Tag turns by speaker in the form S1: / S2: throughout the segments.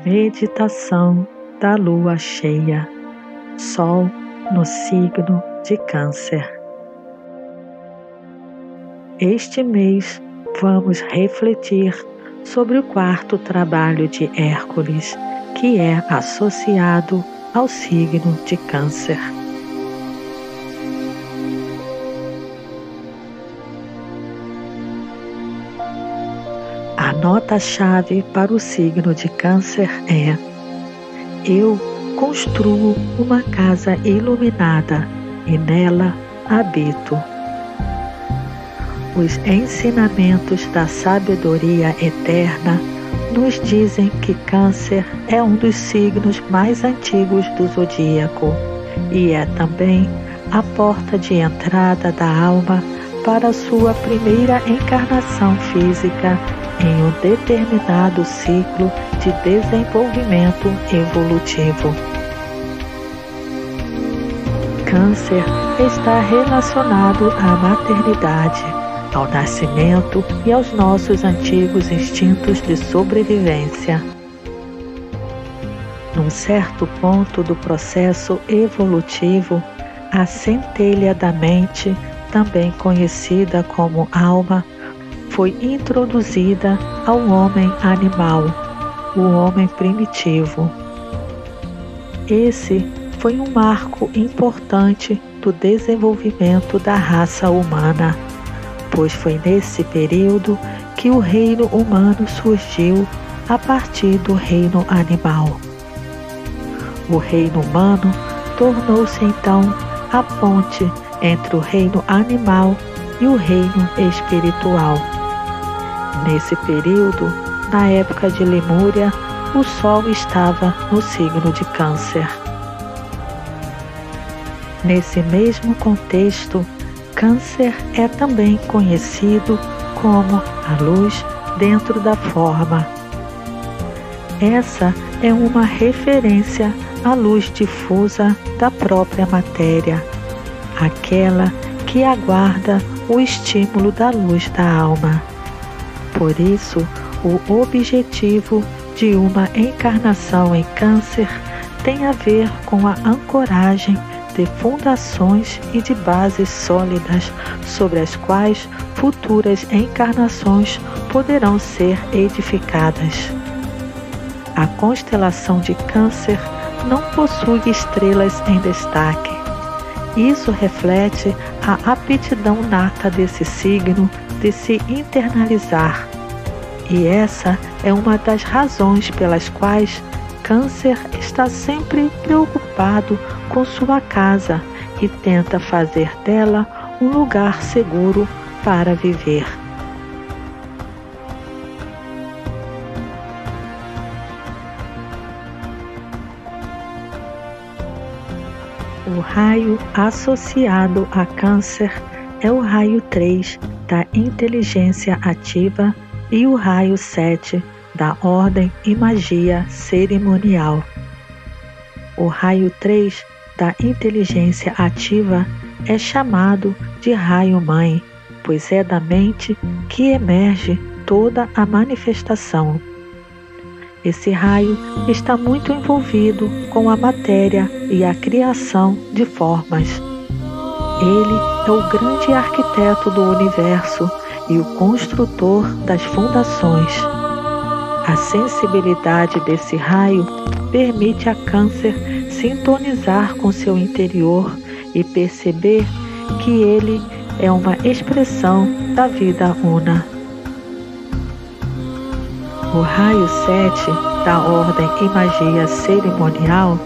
S1: Meditação da Lua Cheia, Sol no signo de Câncer. Este mês vamos refletir sobre o quarto trabalho de Hércules, que é associado ao signo de Câncer. A nota-chave para o signo de Câncer é: eu construo uma casa iluminada e nela habito. Os ensinamentos da sabedoria eterna nos dizem que Câncer é um dos signos mais antigos do zodíaco e é também a porta de entrada da alma para sua primeira encarnação física em um determinado ciclo de desenvolvimento evolutivo. Câncer está relacionado à maternidade, ao nascimento e aos nossos antigos instintos de sobrevivência. Num certo ponto do processo evolutivo, a centelha da mente, também conhecida como alma, foi introduzida ao homem animal, o homem primitivo. Esse foi um marco importante do desenvolvimento da raça humana, pois foi nesse período que o reino humano surgiu a partir do reino animal. O reino humano tornou-se então a ponte entre o reino animal e o reino espiritual. Nesse período, na época de Lemúria, o Sol estava no signo de Câncer. Nesse mesmo contexto, Câncer é também conhecido como a luz dentro da forma. Essa é uma referência à luz difusa da própria matéria, aquela que aguarda o estímulo da luz da alma. Por isso, o objetivo de uma encarnação em Câncer tem a ver com a ancoragem de fundações e de bases sólidas sobre as quais futuras encarnações poderão ser edificadas. A constelação de Câncer não possui estrelas em destaque. Isso reflete a aptidão nata desse signo de se internalizar. E essa é uma das razões pelas quais Câncer está sempre preocupado com sua casa e tenta fazer dela um lugar seguro para viver. O raio associado a Câncer é o raio 3 da inteligência ativa e o raio 7 da ordem e magia cerimonial. O raio 3 da inteligência ativa é chamado de raio-mãe, pois é da mente que emerge toda a manifestação. Esse raio está muito envolvido com a matéria e a criação de formas. Ele é o grande arquiteto do universo e o construtor das fundações. A sensibilidade desse raio permite a Câncer sintonizar com seu interior e perceber que ele é uma expressão da vida una. O raio 7 da ordem e magia cerimonial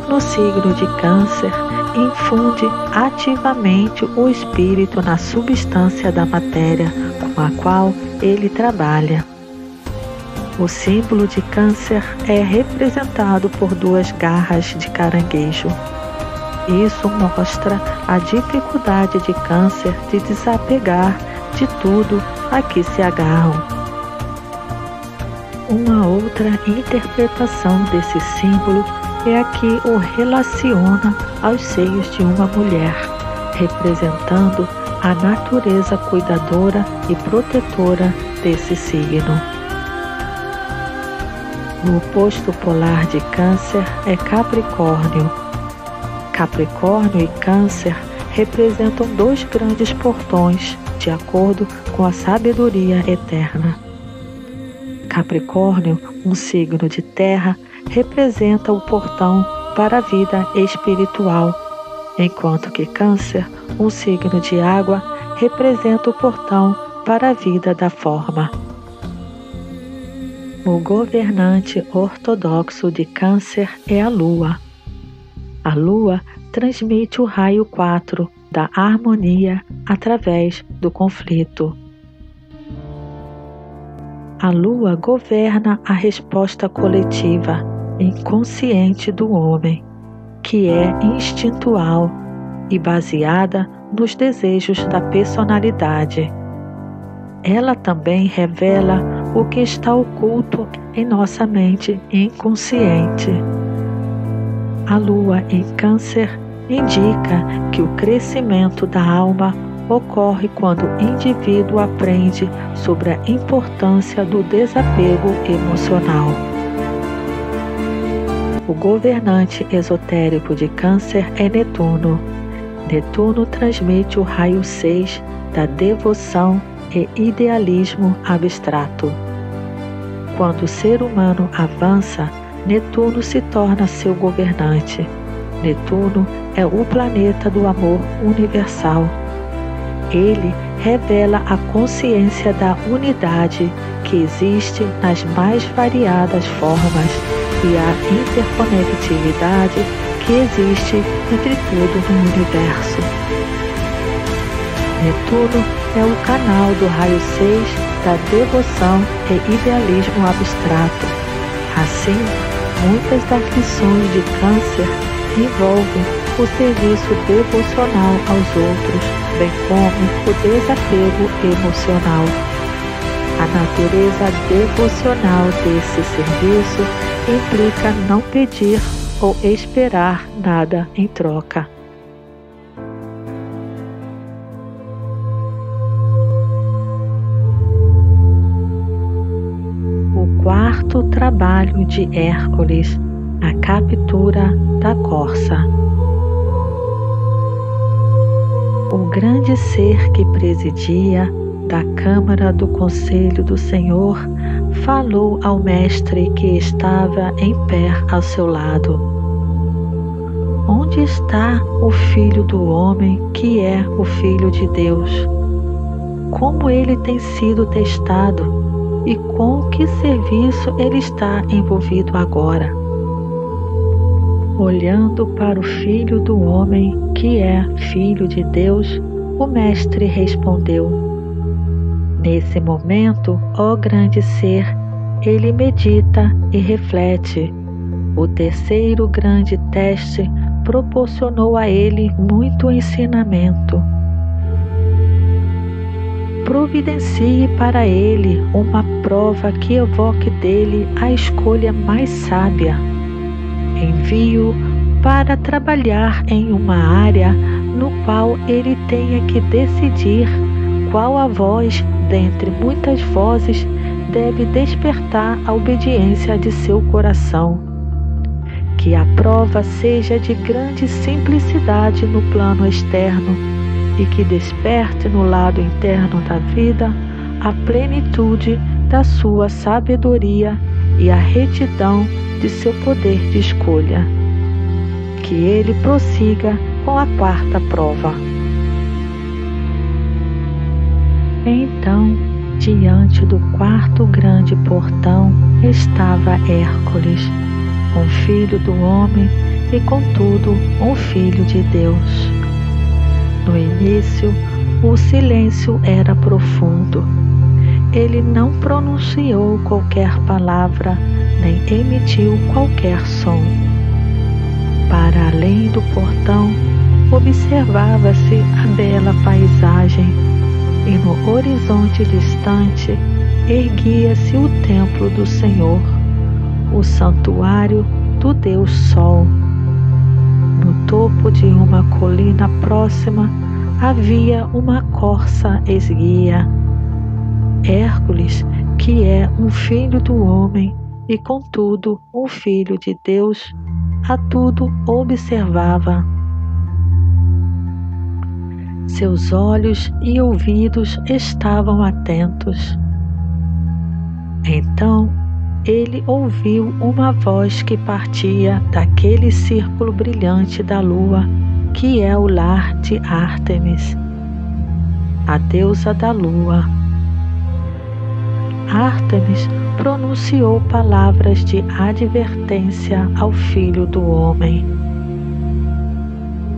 S1: no signo de Câncer infunde ativamente o espírito na substância da matéria com a qual ele trabalha. O símbolo de Câncer é representado por 2 garras de caranguejo. Isso mostra a dificuldade de Câncer de desapegar de tudo a que se agarram. Uma outra interpretação desse símbolo é a que o relaciona aos seios de uma mulher, representando a natureza cuidadora e protetora desse signo. O oposto polar de Câncer é Capricórnio. Capricórnio e Câncer representam dois grandes portões, de acordo com a sabedoria eterna. Capricórnio, um signo de terra, representa o portão para a vida espiritual, enquanto que Câncer, um signo de água, representa o portão para a vida da forma. O governante ortodoxo de Câncer é a Lua. A Lua transmite o raio 4 da harmonia através do conflito. A Lua governa a resposta coletiva, inconsciente do homem, que é instintual e baseada nos desejos da personalidade. Ela também revela o que está oculto em nossa mente inconsciente. A Lua em Câncer indica que o crescimento da alma ocorre quando o indivíduo aprende sobre a importância do desapego emocional. O governante esotérico de Câncer é Netuno. Netuno transmite o raio 6 da devoção e idealismo abstrato. Quando o ser humano avança, Netuno se torna seu governante. Netuno é o planeta do amor universal. Ele revela a consciência da unidade que existe nas mais variadas formas e a interconectividade que existe entre tudo no universo. Netuno é o canal do raio 6 da devoção e idealismo abstrato. Assim, muitas das lições de Câncer envolvem o serviço devocional aos outros, bem como o desapego emocional. A natureza devocional desse serviço implica não pedir ou esperar nada em troca. O quarto trabalho de Hércules, a captura da corça. O grande ser que presidia da Câmara do Conselho do Senhor falou ao mestre que estava em pé ao seu lado. Onde está o Filho do Homem, que é o Filho de Deus? Como ele tem sido testado e com que serviço ele está envolvido agora? Olhando para o Filho do Homem, que é Filho de Deus, o mestre respondeu: nesse momento, ó grande ser, ele medita e reflete. O terceiro grande teste proporcionou a ele muito ensinamento. Providencie para ele uma prova que evoque dele a escolha mais sábia. Envie-o para trabalhar em uma área no qual ele tenha que decidir qual a voz, dentre muitas vozes, deve despertar a obediência de seu coração. Que a prova seja de grande simplicidade no plano externo e que desperte no lado interno da vida a plenitude da sua sabedoria e a retidão de seu poder de escolha. Que ele prossiga com a quarta prova. Então, diante do quarto grande portão estava Hércules, um filho do homem e, contudo, um filho de Deus. No início, o silêncio era profundo. Ele não pronunciou qualquer palavra, nem emitiu qualquer som. Para além do portão, observava-se a bela paisagem, e no horizonte distante erguia-se o templo do Senhor, o santuário do Deus Sol. No topo de uma colina próxima havia uma corça esguia. Hércules, que é um filho do homem, e contudo o Filho de Deus a tudo observava. Seus olhos e ouvidos estavam atentos. Então ele ouviu uma voz que partia daquele círculo brilhante da lua, que é o lar de Ártemis, a deusa da lua. Ártemis pronunciou palavras de advertência ao filho do homem.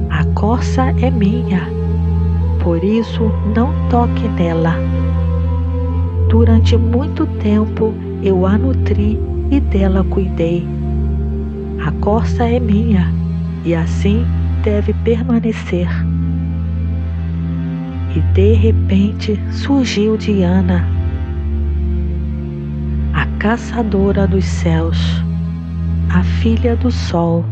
S1: A corça é minha, por isso não toque nela. Durante muito tempo eu a nutri e dela cuidei. A corça é minha e assim deve permanecer. E de repente surgiu Diana, a caçadora dos céus, a filha do sol.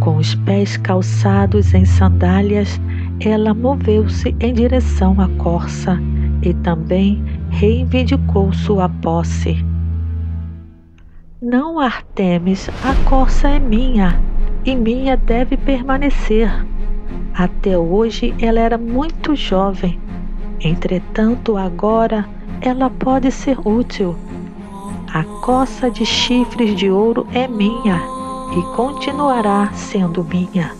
S1: Com os pés calçados em sandálias, ela moveu-se em direção à corça e também reivindicou sua posse. Não, Ártemis, a corça é minha e minha deve permanecer. Até hoje ela era muito jovem, entretanto agora ela pode ser útil. A corça de chifres de ouro é minha e continuará sendo minha.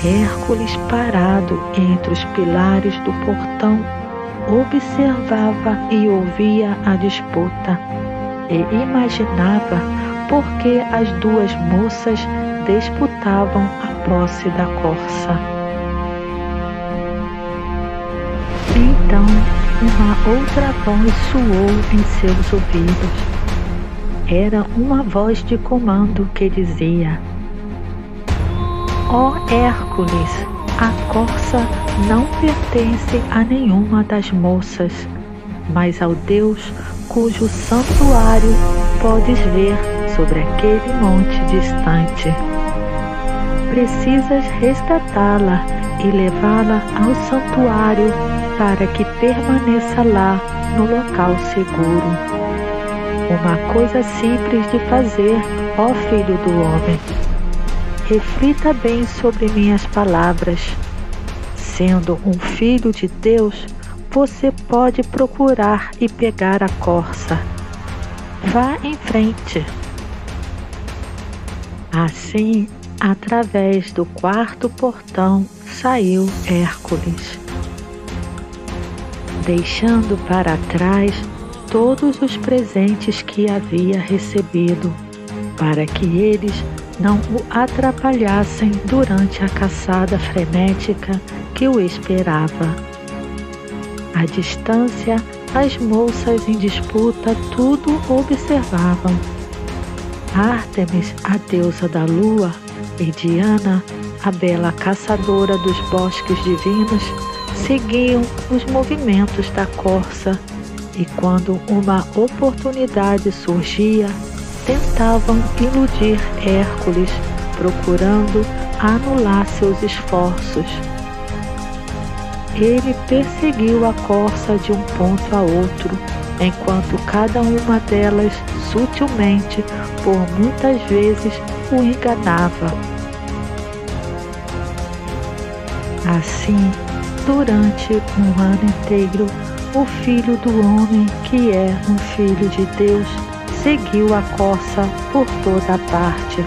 S1: Hércules, parado entre os pilares do portão, observava e ouvia a disputa e imaginava por que as duas moças disputavam a posse da corça. Então uma outra voz soou em seus ouvidos. Era uma voz de comando que dizia: Ó Hércules, a corça não pertence a nenhuma das moças, mas ao Deus cujo santuário podes ver sobre aquele monte distante. Precisas resgatá-la e levá-la ao santuário para que permaneça lá no local seguro. Uma coisa simples de fazer, ó filho do homem. Reflita bem sobre minhas palavras. Sendo um filho de Deus, você pode procurar e pegar a corça. Vá em frente. Assim, através do quarto portão, saiu Hércules, deixando para trás todos os presentes que havia recebido, para que eles não o atrapalhassem durante a caçada frenética que o esperava. À distância, as moças em disputa tudo observavam. Ártemis, a deusa da lua, e Diana, a bela caçadora dos bosques divinos, seguiam os movimentos da corça e, quando uma oportunidade surgia, tentavam iludir Hércules, procurando anular seus esforços. Ele perseguiu a corça de um ponto a outro, enquanto cada uma delas, sutilmente, por muitas vezes, o enganava. Assim, durante um ano inteiro, o Filho do Homem, que é um Filho de Deus, seguiu a corça por toda parte.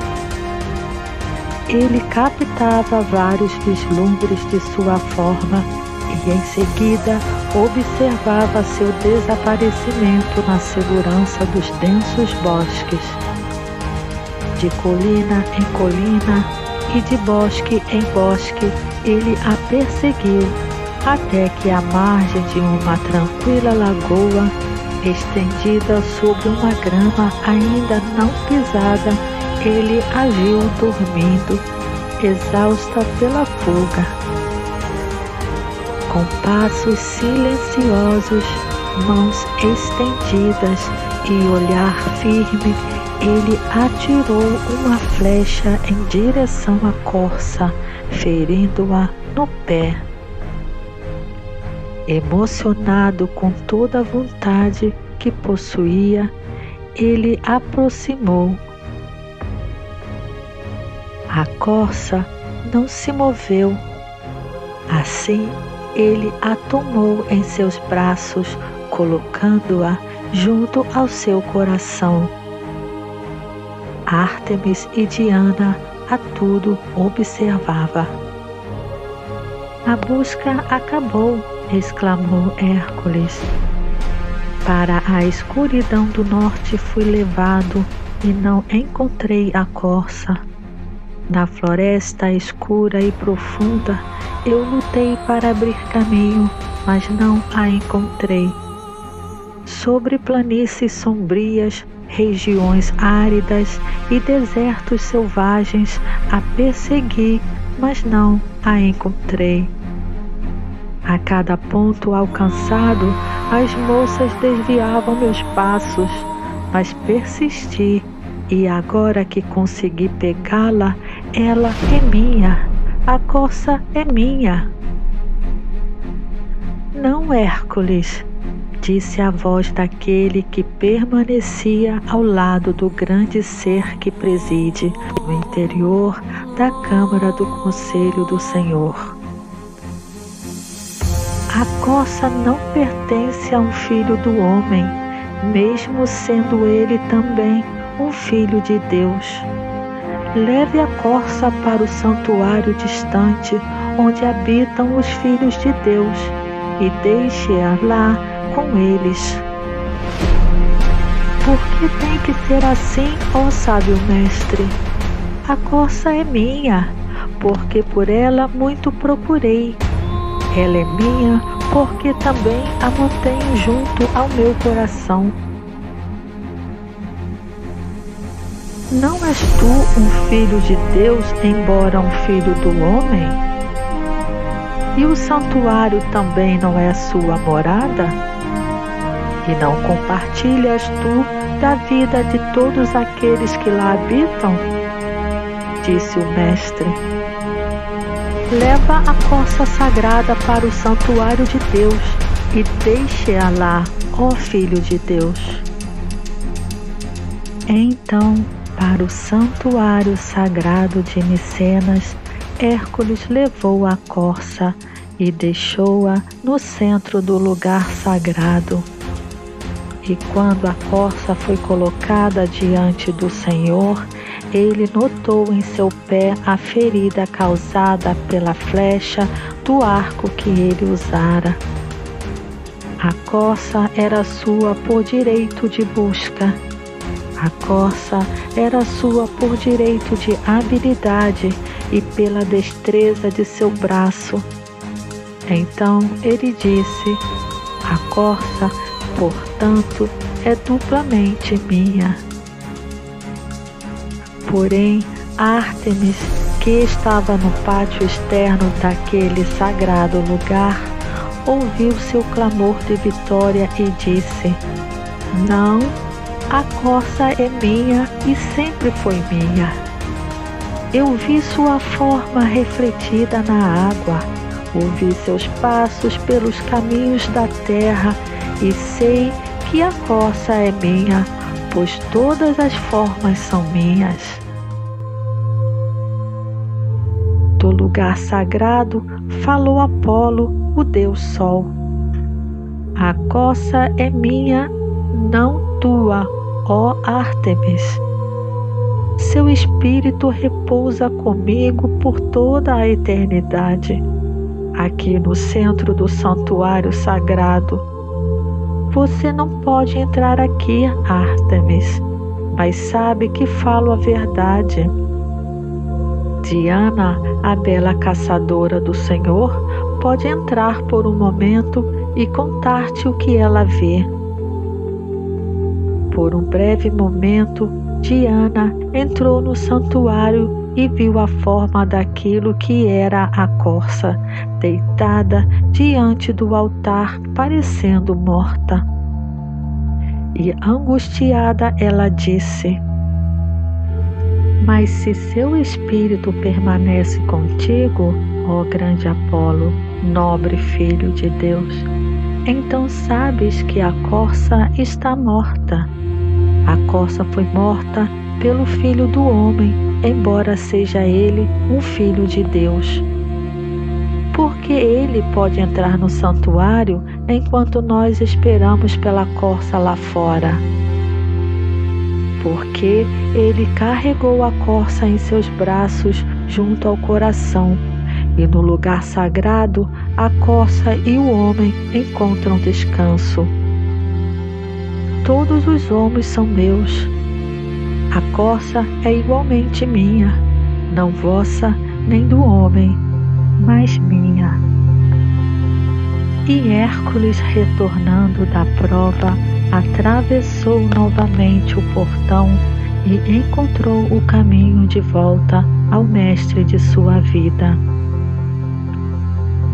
S1: Ele captava vários vislumbres de sua forma e em seguida observava seu desaparecimento na segurança dos densos bosques. De colina em colina e de bosque em bosque, ele a perseguiu, até que à margem de uma tranquila lagoa, estendida sobre uma grama ainda não pisada, ele a viu dormindo, exausta pela fuga. Com passos silenciosos, mãos estendidas e olhar firme, ele atirou uma flecha em direção à corça, ferindo-a no pé. Emocionado com toda a vontade que possuía, ele aproximou. A corça não se moveu. Assim, ele a tomou em seus braços, colocando-a junto ao seu coração. Ártemis e Diana a tudo observava. A busca acabou, exclamou Hércules. Para a escuridão do norte fui levado e não encontrei a corça. Na floresta escura e profunda eu lutei para abrir caminho, mas não a encontrei. Sobre planícies sombrias, regiões áridas e desertos selvagens a persegui, mas não a encontrei. A cada ponto alcançado, as moças desviavam meus passos, mas persisti, e agora que consegui pegá-la, ela é minha, a corça é minha. Não, Hércules, disse a voz daquele que permanecia ao lado do grande ser que preside no interior da Câmara do Conselho do Senhor. A corça não pertence a um filho do homem, mesmo sendo ele também um filho de Deus. Leve a corça para o santuário distante, onde habitam os filhos de Deus, e deixe-a lá com eles. Por que tem que ser assim, ó sábio mestre? A corça é minha, porque por ela muito procurei. Ela é minha, porque também a mantenho junto ao meu coração. Não és tu um filho de Deus, embora um filho do homem? E o santuário também não é a sua morada? E não compartilhas tu da vida de todos aqueles que lá habitam? Disse o mestre. Leva a corça sagrada para o santuário de Deus e deixe-a lá, ó Filho de Deus. Então, para o santuário sagrado de Micenas, Hércules levou a corça e deixou-a no centro do lugar sagrado. E quando a corça foi colocada diante do Senhor, ele notou em seu pé a ferida causada pela flecha do arco que ele usara. A corça era sua por direito de busca. A corça era sua por direito de habilidade e pela destreza de seu braço. Então ele disse: a corça, portanto, é duplamente minha. Porém, Ártemis, que estava no pátio externo daquele sagrado lugar, ouviu seu clamor de vitória e disse: não, a corça é minha e sempre foi minha. Eu vi sua forma refletida na água, ouvi seus passos pelos caminhos da terra e sei que a corça é minha, pois todas as formas são minhas. Do lugar sagrado falou Apolo, o Deus Sol. A corça é minha, não tua, ó Ártemis. Seu espírito repousa comigo por toda a eternidade, aqui no centro do santuário sagrado. Você não pode entrar aqui, Ártemis, mas sabe que falo a verdade. Diana, a bela caçadora do Senhor, pode entrar por um momento e contar-te o que ela vê. Por um breve momento, Diana entrou no santuário e viu a forma daquilo que era a corça, deitada diante do altar, parecendo morta. E angustiada, ela disse: mas se seu espírito permanece contigo, ó grande Apolo, nobre filho de Deus, então sabes que a corça está morta. A corça foi morta pelo Filho do Homem, embora seja ele um Filho de Deus. Porque ele pode entrar no santuário enquanto nós esperamos pela corça lá fora. Porque ele carregou a corça em seus braços junto ao coração, e no lugar sagrado a corça e o homem encontram descanso. Todos os homens são meus. A corça é igualmente minha, não vossa nem do homem, mas minha. E Hércules, retornando da prova, atravessou novamente o portão e encontrou o caminho de volta ao mestre de sua vida.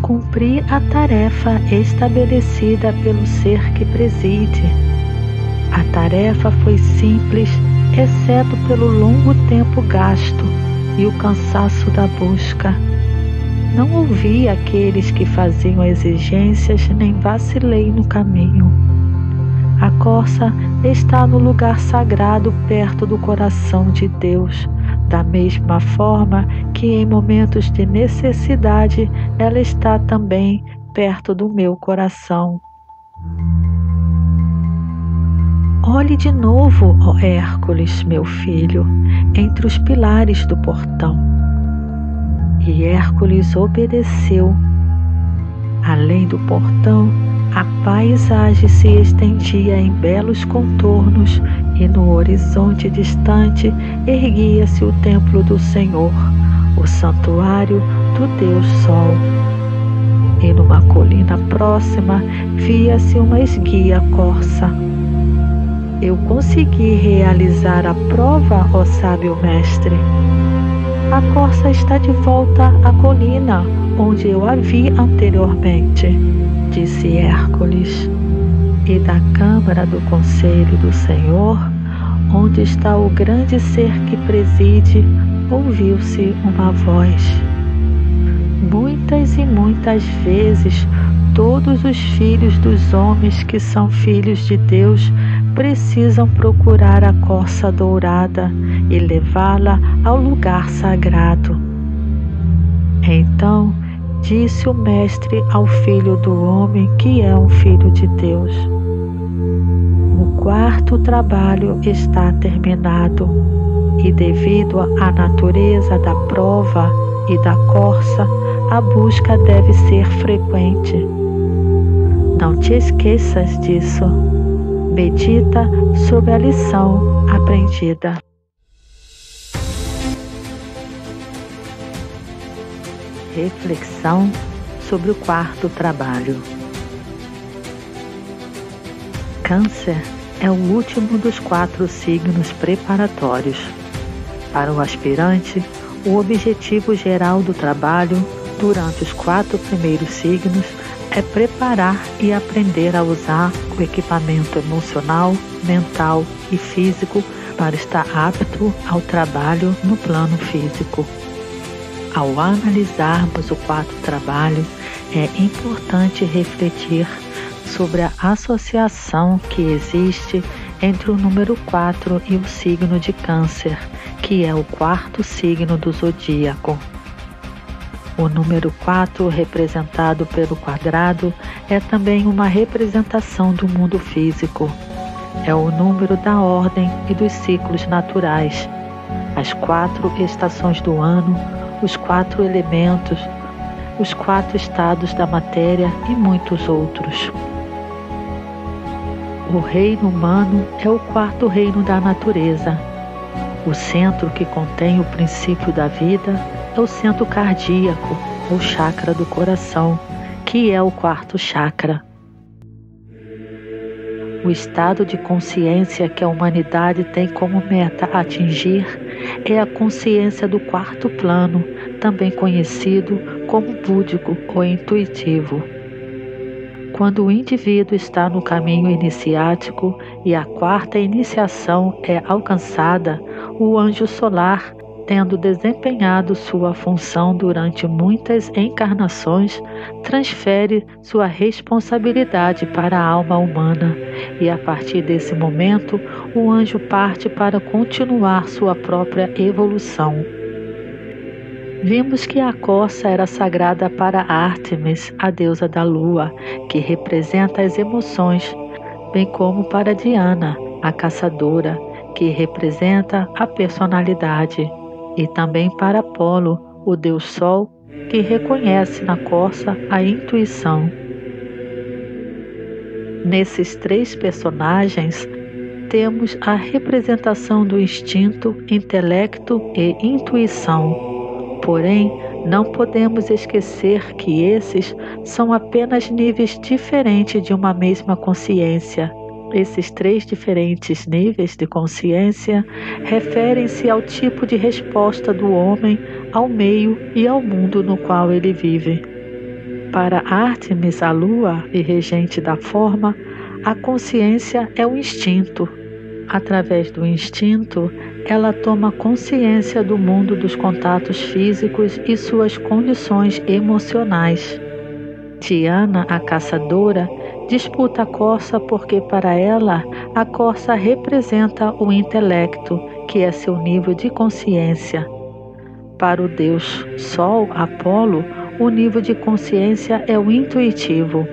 S1: Cumpri a tarefa estabelecida pelo ser que preside. A tarefa foi simples, exceto pelo longo tempo gasto e o cansaço da busca. Não ouvi aqueles que faziam exigências, nem vacilei no caminho. A corça está no lugar sagrado perto do coração de Deus, da mesma forma que em momentos de necessidade ela está também perto do meu coração. Olhe de novo, ó Hércules, meu filho, entre os pilares do portão. E Hércules obedeceu. Além do portão, a paisagem se estendia em belos contornos e no horizonte distante erguia-se o templo do Senhor, o santuário do Deus Sol. E numa colina próxima via-se uma esguia corça. Eu consegui realizar a prova, ó sábio mestre. A corça está de volta à colina, onde eu a vi anteriormente, disse Hércules. E da câmara do conselho do Senhor, onde está o grande ser que preside, ouviu-se uma voz. Muitas e muitas vezes, todos os filhos dos homens que são filhos de Deus precisam procurar a corça dourada e levá-la ao lugar sagrado. Então disse o mestre ao filho do homem, que é um filho de Deus: o quarto trabalho está terminado, e devido à natureza da prova e da corça, a busca deve ser frequente. Não te esqueças disso. Medita sobre a lição aprendida. Reflexão sobre o quarto trabalho. Câncer é o último dos 4 signos preparatórios. Para o aspirante, o objetivo geral do trabalho durante os 4 primeiros signos é preparar e aprender a usar o equipamento emocional, mental e físico para estar apto ao trabalho no plano físico. Ao analisarmos o quarto trabalho, é importante refletir sobre a associação que existe entre o número 4 e o signo de Câncer, que é o 4º signo do zodíaco. O número 4, representado pelo quadrado, é também uma representação do mundo físico. É o número da ordem e dos ciclos naturais, as 4 estações do ano, os 4 elementos, os 4 estados da matéria e muitos outros. O reino humano é o 4º reino da natureza. O centro que contém o princípio da vida é o centro cardíaco, ou chakra do coração, que é o 4º chakra. O estado de consciência que a humanidade tem como meta atingir é a consciência do 4º plano, também conhecido como búdico ou intuitivo. Quando o indivíduo está no caminho iniciático e a 4ª iniciação é alcançada, o anjo solar tendo desempenhado sua função durante muitas encarnações, transfere sua responsabilidade para a alma humana, e a partir desse momento, o anjo parte para continuar sua própria evolução. Vimos que a corça era sagrada para Ártemis, a deusa da lua, que representa as emoções, bem como para Diana, a caçadora, que representa a personalidade, e também para Apolo, o deus Sol, que reconhece na corça a intuição. Nesses três personagens, temos a representação do instinto, intelecto e intuição. Porém, não podemos esquecer que esses são apenas níveis diferentes de uma mesma consciência. Esses três diferentes níveis de consciência referem-se ao tipo de resposta do homem ao meio e ao mundo no qual ele vive. Para Ártemis, a lua e regente da forma, a consciência é o instinto. Através do instinto, ela toma consciência do mundo dos contatos físicos e suas condições emocionais. Diana, a caçadora, disputa a corça porque para ela a corça representa o intelecto, que é seu nível de consciência. Para o deus Sol, Apolo, o nível de consciência é o intuitivo.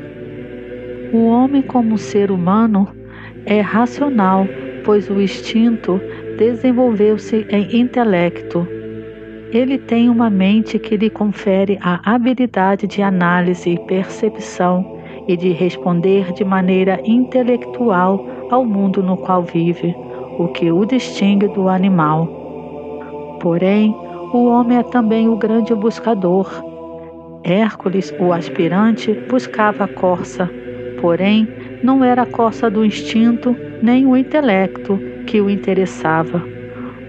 S1: O homem, como ser humano, é racional, pois o instinto desenvolveu-se em intelecto. Ele tem uma mente que lhe confere a habilidade de análise e percepção e de responder de maneira intelectual ao mundo no qual vive, o que o distingue do animal. Porém, o homem é também o grande buscador. Hércules, o aspirante, buscava a corça, porém, não era a corça do instinto nem o intelecto que o interessava.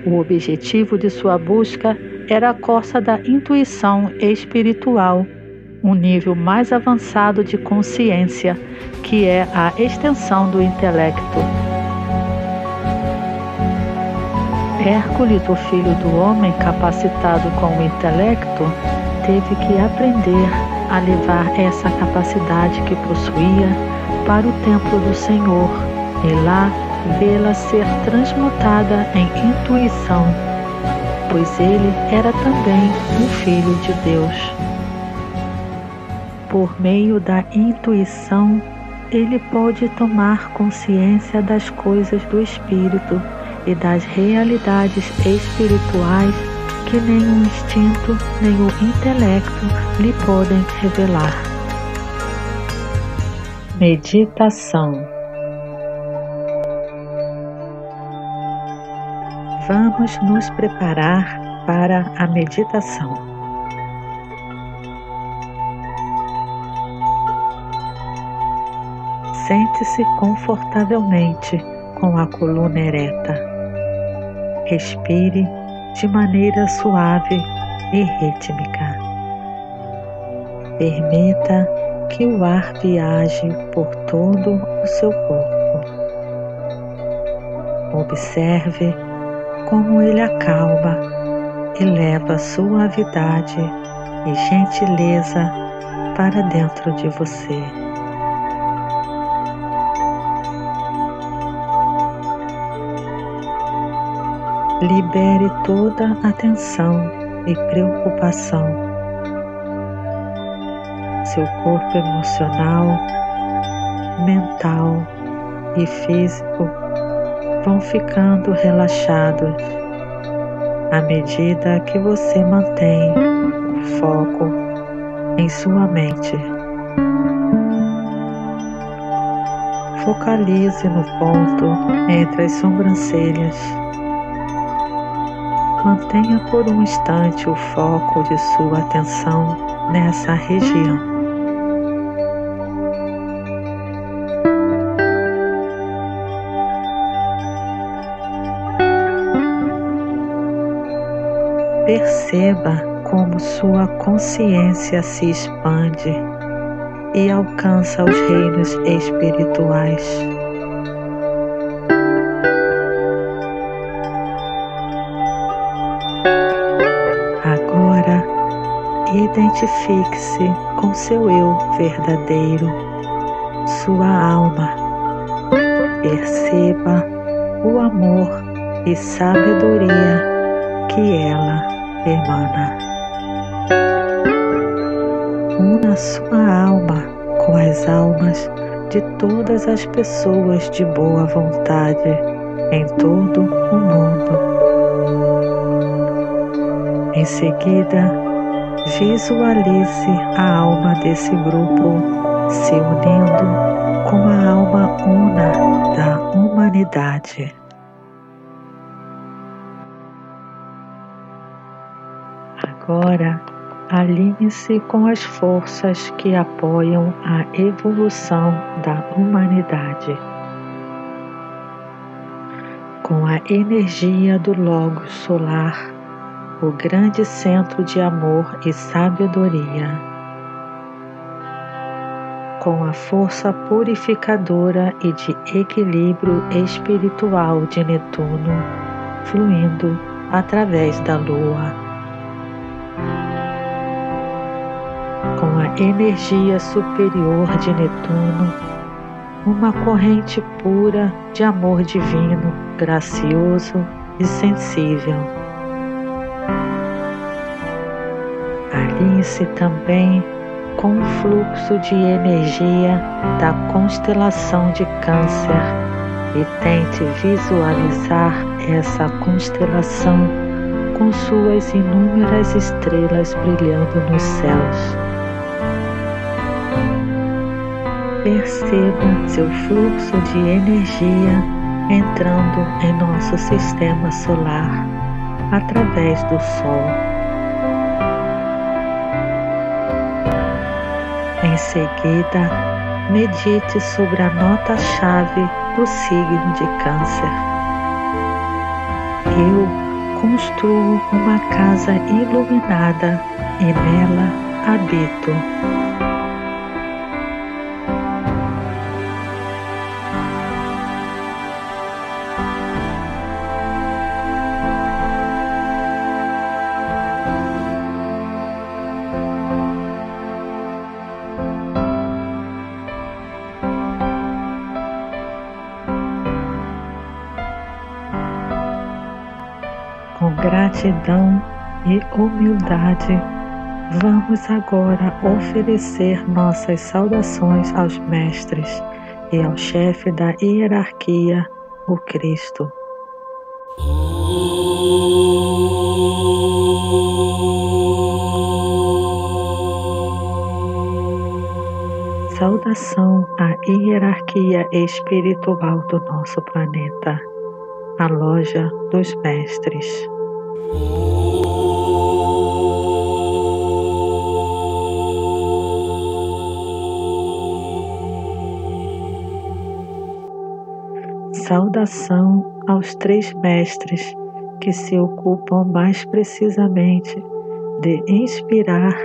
S1: O objetivo de sua busca era a corça da intuição espiritual, um nível mais avançado de consciência, que é a extensão do intelecto. Hércules, o filho do homem capacitado com o intelecto, teve que aprender a levar essa capacidade que possuía para o templo do Senhor e lá vê-la ser transmutada em intuição, pois ele era também um filho de Deus. Por meio da intuição, ele pode tomar consciência das coisas do espírito e das realidades espirituais que nem o instinto nem o intelecto lhe podem revelar. Meditação. Vamos nos preparar para a meditação. Sente-se confortavelmente com a coluna ereta. Respire de maneira suave e rítmica. Permita que o ar viaje por todo o seu corpo. Observe como ele acalma e leva suavidade e gentileza para dentro de você. Libere toda a tensão e preocupação. Seu corpo emocional, mental e físico vão ficando relaxados à medida que você mantém o foco em sua mente. Focalize no ponto entre as sobrancelhas. Mantenha por um instante o foco de sua atenção nessa região. Perceba como sua consciência se expande e alcança os reinos espirituais. identifique-se com seu eu verdadeiro, sua alma. Perceba o amor e sabedoria que ela emana. Una sua alma com as almas de todas as pessoas de boa vontade em todo o mundo. Em seguida, visualize a alma desse grupo se unindo com a alma una da humanidade. Agora, alinhe-se com as forças que apoiam a evolução da humanidade. Com a energia do Logos solar, o grande centro de amor e sabedoria. Com a força purificadora e de equilíbrio espiritual de Netuno, fluindo através da Lua. Com a energia superior de Netuno, uma corrente pura de amor divino, gracioso e sensível. Alinhe-se também com o fluxo de energia da constelação de Câncer e tente visualizar essa constelação com suas inúmeras estrelas brilhando nos céus. Perceba seu fluxo de energia entrando em nosso sistema solar através do Sol. Em seguida, medite sobre a nota-chave do signo de Câncer. Eu construo uma casa iluminada e nela habito. Com gratidão e humildade, vamos agora oferecer nossas saudações aos mestres e ao chefe da hierarquia, o Cristo. Saudação à hierarquia espiritual do nosso planeta, a Loja dos Mestres. Saudação aos 3 mestres que se ocupam mais precisamente de inspirar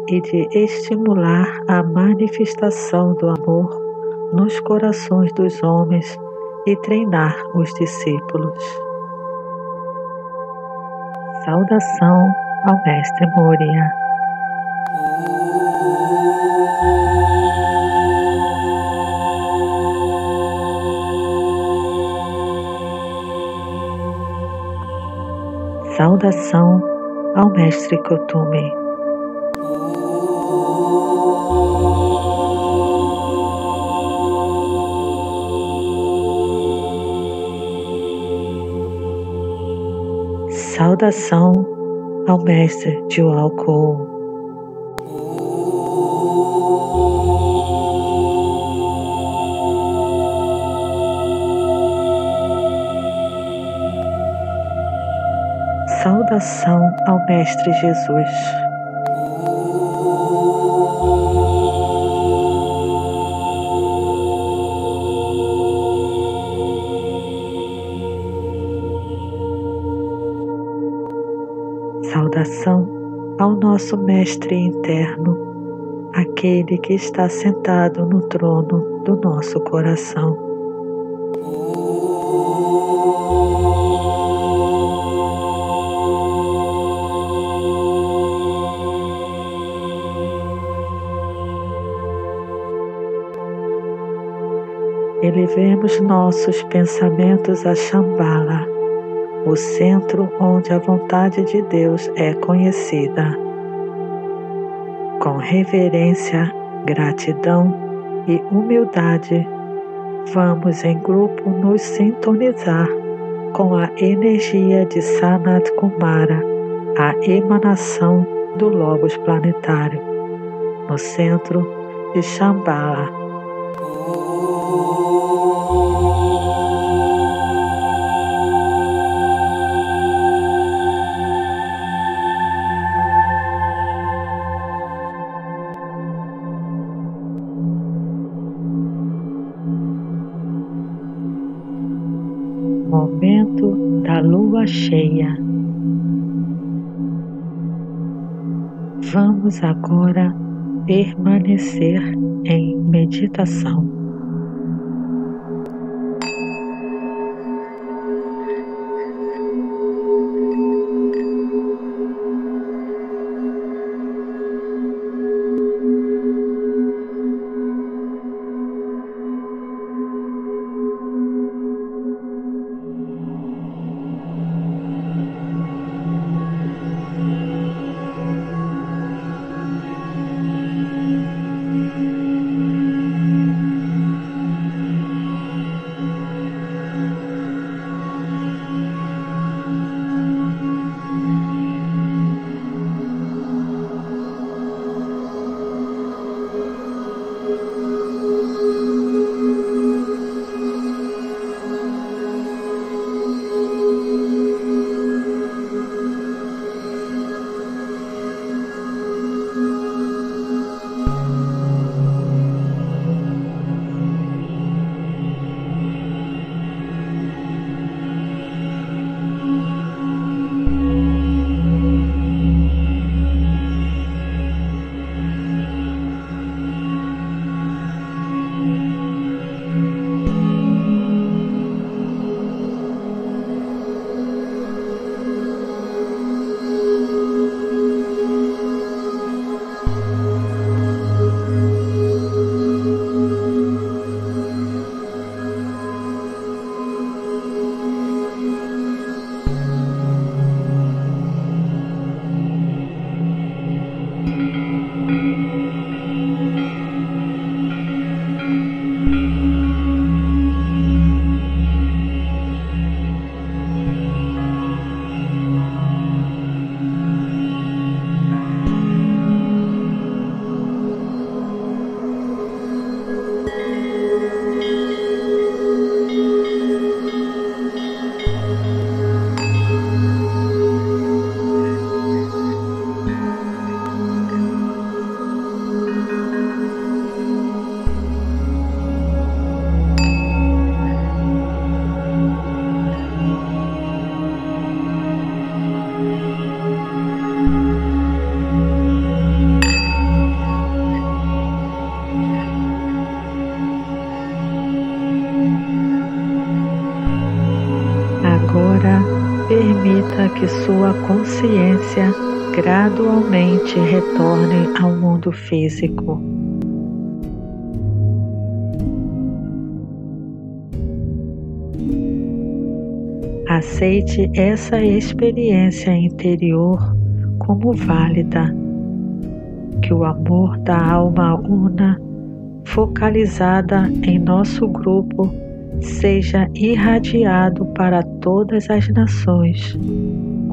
S1: e de estimular a manifestação do amor nos corações dos homens e treinar os discípulos. Saudação ao Mestre Moria. Saudação ao Mestre Kuthumi. Saudação ao Mestre Joao. Saudação ao Mestre Jesus. Saudação ao nosso Mestre interno, aquele que está sentado no trono do nosso coração. Elevemos nossos pensamentos a Shambhala, o centro onde a vontade de Deus é conhecida. Com reverência, gratidão e humildade, vamos em grupo nos sintonizar com a energia de Sanat Kumara, a emanação do Logos planetário, no centro de Shambhala. Momento da lua cheia. Vamos agora permanecer em meditação. Permita que sua consciência gradualmente retorne ao mundo físico. Aceite essa experiência interior como válida, que o amor da alma una, focalizada em nosso grupo, seja irradiado para todas as nações,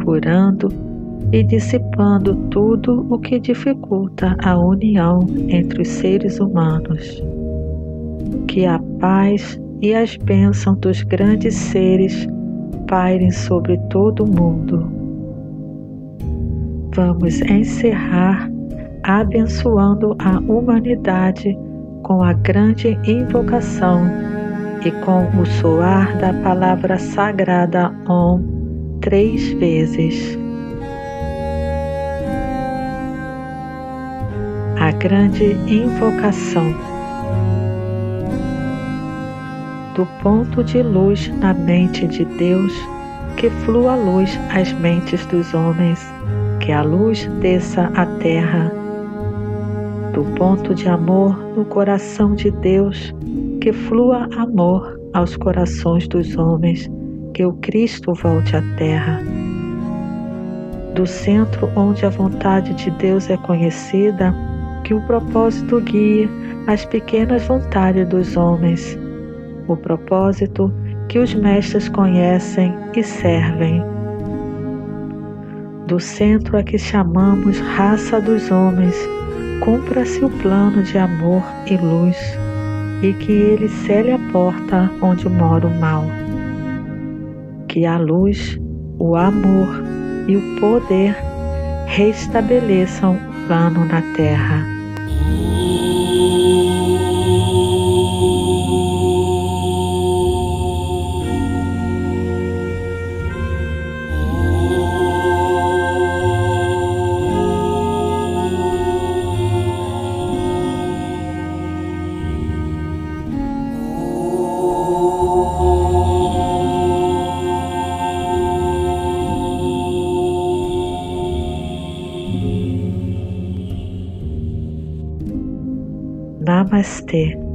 S1: curando e dissipando tudo o que dificulta a união entre os seres humanos. Que a paz e as bênçãos dos grandes seres pairem sobre todo o mundo. Vamos encerrar abençoando a humanidade com a grande invocação e com o soar da palavra sagrada Om 3 vezes. A grande invocação. Do ponto de luz na mente de Deus, que flua a luz às mentes dos homens, que a luz desça à terra. Do ponto de amor no coração de Deus, que flua amor aos corações dos homens, que o Cristo volte à terra. Do centro onde a vontade de Deus é conhecida, que o propósito guie as pequenas vontades dos homens, o propósito que os mestres conhecem e servem. Do centro a que chamamos raça dos homens, cumpra-se o plano de amor e luz, e que ele cele a porta onde mora o mal. Que a luz, o amor e o poder restabeleçam o plano na terra. Namastê.